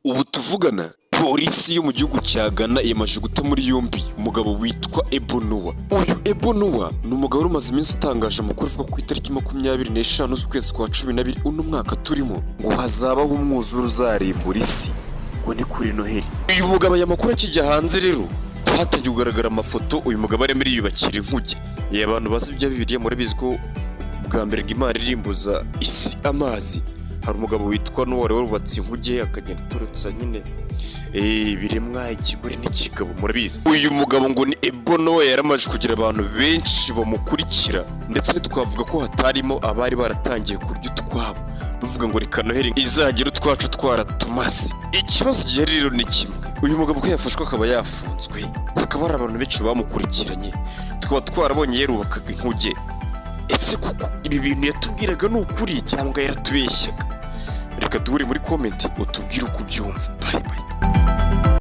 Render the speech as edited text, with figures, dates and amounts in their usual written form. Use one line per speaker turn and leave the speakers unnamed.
Ubu tuvugana polisi yo mu gihugu cya Ghana yamaze guta muri yombi umugabo witwa Ebonowa. Uyu Ebonowa ni umugabo wari umaze iminsi atangaje amakuru avuga ku itariki 25 z'ukwezi kwa 12 uno mwaka turimo ngo hazabaho umwuzure uzarimbura isi, ngo ni kuri Noheli. Uyu mugabo aya makuru akijya hanze rero hatangiye kugaragara amafoto uyu mugabo arimo yubakira inkuge. Abantu bazi ibya Bibiliya murabizi ko bwa mbere Imana irimbuza isi amazi, hari umugabo witwa wari warubatse inkuge akagenda aturutsa nyine biremwa ikigore n'ikigabo murabizi. Uyu mugabo ngo ni Ebonowa yaramaje kugira abantu benshi bamukurikira, ndetse tukavuga ko hatarimo abari baratangiye kurya utwabo bavuga ngo reka Noheli izagira utwacu twaratumase. Ikibazo gihari rero ni kimwe, uyu mugabo ko yafashwe akaba yafunzwe, hakaba hari abantu benshi bamukurikiranye, tukaba twarabonye yerubakaga inkuge. Ese kuko ibi bintu yatubwiraga ni ukuri cyangwa yaratubeshyaga? Reka duhure muri comment utubwire uko ubyumva. Bye bye.